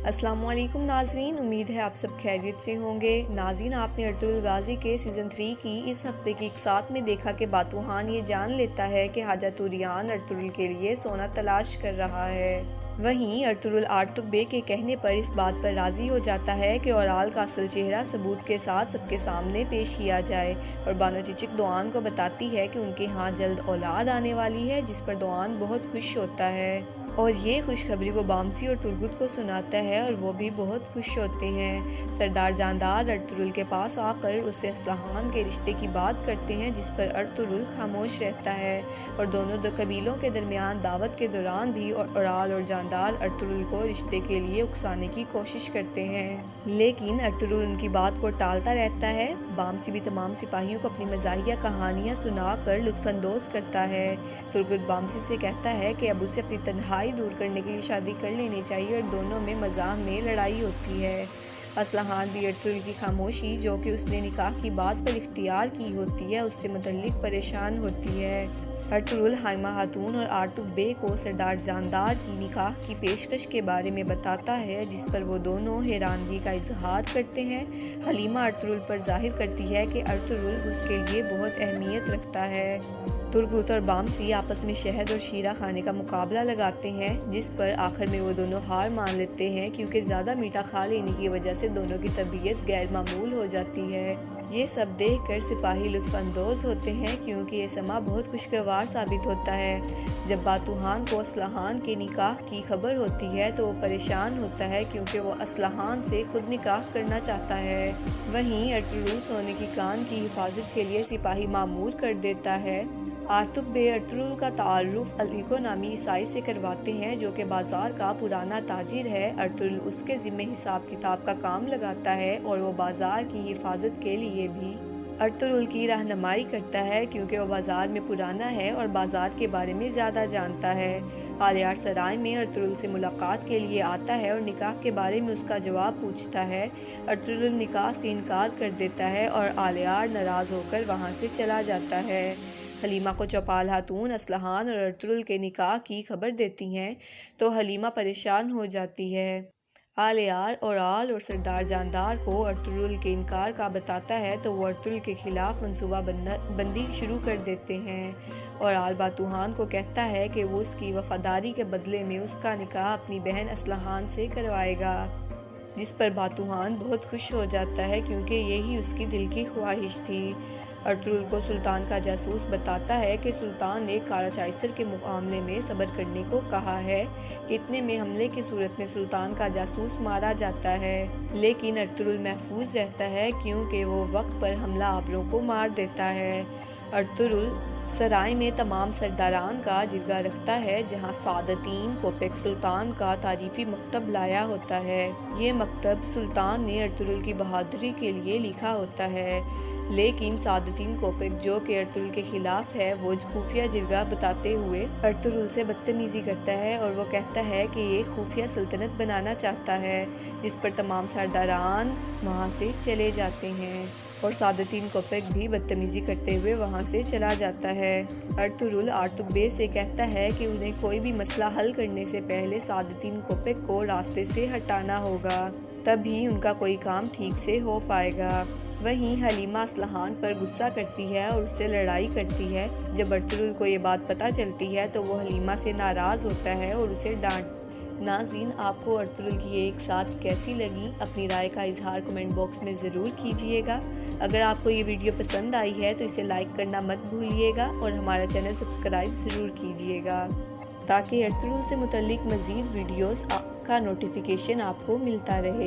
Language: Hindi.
अस्सलामुअलैकुम नाज़रीन, उम्मीद है आप सब खैरियत से होंगे। नाज़रीन, आपने अर्तुगरुल गाज़ी के सीज़न 3 की इस हफ्ते की एक साथ में देखा कि बातूहान ये जान लेता है कि हाजा तुरियान अर्तुगरुल के लिए सोना तलाश कर रहा है। वहीं अर्तुगरुल आर्तुग बे के कहने पर इस बात पर राज़ी हो जाता है कि ओराल का असल चेहरा सबूत के साथ सबके सामने पेश किया जाए और बानो चिचिक दोआन को बताती है कि उनके यहाँ जल्द औलाद आने वाली है, जिस पर दोआन बहुत खुश होता है और ये खुशखबरी वो बामसी और तुर्गुत को सुनाता है और वो भी बहुत खुश होते हैं। सरदार जानदार अर्तुगरुल के पास आकर उससे असलहान के रिश्ते की बात करते हैं, जिस पर अर्तुगरुल खामोश रहता है और दोनों दो कबीलों के दरमियान दावत के दौरान भी ओराल और जानदार अर्तुगरुल को रिश्ते के लिए उकसाने की कोशिश करते हैं, लेकिन अर्तुगरुल उनकी बात को टालता रहता है। बामसी भी तमाम सिपाहियों को अपनी मज़ाहिया कहानियाँ सुनाकर लुत्फानंदोज़ करता है। तुर्गुत बामसी से कहता है कि अब उसे अपनी तन्हाई दूर करने के लिए शादी कर लेनी चाहिए और दोनों में मज़ाह में लड़ाई होती है। असलहान भी अर्तुगरुल की खामोशी, जो कि उसने निकाह की बात पर इख्तियार की होती है, उससे मुतल्लिक परेशान होती है। अर्तुगरुल हाइमा खातून और आर्तुग बे को सरदार जानदार की निकाह की पेशकश के बारे में बताता है, जिस पर वो दोनों हैरानगी का इजहार करते हैं। हलीमा अर्तुगरुल पर जाहिर करती है कि अर्तुगरुल उसके लिए बहुत अहमियत रखता है। तुर्गुत और बामसी आपस में शहद और शीरा खाने का मुकाबला लगाते हैं, जिस पर आखिर में वो दोनों हार मान लेते हैं, क्योंकि ज़्यादा मीठा खा लेने की वजह से दोनों की तबीयत गैर मामूल हो जाती है। ये सब देखकर सिपाही लुत्फानंदोज़ होते हैं, क्योंकि ये समा बहुत खुशगवार साबित होता है। जब बातूहान को असलहान के निकाह की खबर होती है तो वो परेशान होता है, क्योंकि वो असलहान से खुद निकाह करना चाहता है। वहीं अर्तुगरुल सोने की कान की हिफाजत के लिए सिपाही मामूर कर देता है। आर्तुग बे अर्तुगरुल का तारुफ अलीको नामी ईसाई से करवाते हैं, जो कि बाजार का पुराना ताजिर है। अर्तुगरुल उसके ज़िम्मे हिसाब किताब का काम लगाता है और वो बाजार की हिफाजत के लिए भी अर्तुगरुल की रहनुमाई करता है, क्योंकि वो बाजार में पुराना है और बाजार के बारे में ज़्यादा जानता है। आलियार सराय में अर्तुगरुल से मुलाकात के लिए आता है और निकाह के बारे में उसका जवाब पूछता है। अर्तुगरुल निकाह से इनकार कर देता है और आलियार नाराज़ होकर वहाँ से चला जाता है। हलीमा को चौपाल खातून असलहान और अर्तुगरुल के निकाह की खबर देती हैं तो हलीमा परेशान हो जाती है। आलियार ओराल और सरदार जानदार को अर्तुगरुल के इनकार का बताता है तो वो अर्तुगरुल के खिलाफ मंसूबा बंदी शुरू कर देते हैं। ओराल बातूहान को कहता है कि वो उसकी वफादारी के बदले में उसका निकाह अपनी बहन असलहान से करवाएगा, जिस पर बातूहान बहुत खुश हो जाता है, क्योंकि यही उसकी दिल की ख्वाहिश थी। अर्तुगरुल को सुल्तान का जासूस बताता है कि सुल्तान ने काराचाइसर के मामले में सब्र करने को कहा है। इतने में हमले की सूरत में सुल्तान का जासूस मारा जाता है, लेकिन अर्तुगरुल महफूज रहता है, क्योंकि वो वक्त पर हमला आवरों को मार देता है। अर्तुगरुल सराय में तमाम सरदारान का जिरगा रखता है, जहाँ सादतीन कोपेक सुल्तान का तारीफी मकतब लाया होता है। ये मकतब सुल्तान ने अर्तुगरुल की बहादुरी के लिए लिखा होता है, लेकिन सादतीन कोपेक, जो कि अर्तुगरुल के खिलाफ है, वो खुफिया जिरगा बताते हुए अर्तुगरुल से बदतमीजी करता है और वो कहता है कि ये खुफिया सल्तनत बनाना चाहता है, जिस पर तमाम सरदारान वहाँ से चले जाते हैं और सादतीन कोपेक भी बदतमीजी करते हुए वहाँ से चला जाता है। अर्तुगरुल आर्तुग बे से कहता है कि उन्हें कोई भी मसला हल करने से पहले सादतीन कोपेक को रास्ते से हटाना होगा, तभी उनका कोई काम ठीक से हो पाएगा। वहीं हलीमा असलहान पर गुस्सा करती है और उससे लड़ाई करती है। जब अर्तुगरुल को ये बात पता चलती है तो वो हलीमा से नाराज़ होता है और उसे डांट। नाज़रीन, आपको अर्तुगरुल की ये एक साथ कैसी लगी, अपनी राय का इजहार कमेंट बॉक्स में ज़रूर कीजिएगा। अगर आपको ये वीडियो पसंद आई है तो इसे लाइक करना मत भूलिएगा और हमारा चैनल सब्सक्राइब ज़रूर कीजिएगा, ताकि अर्तुगरुल से मुतल्लिक मज़ीद वीडियोज़ का नोटिफिकेशन आपको मिलता रहे।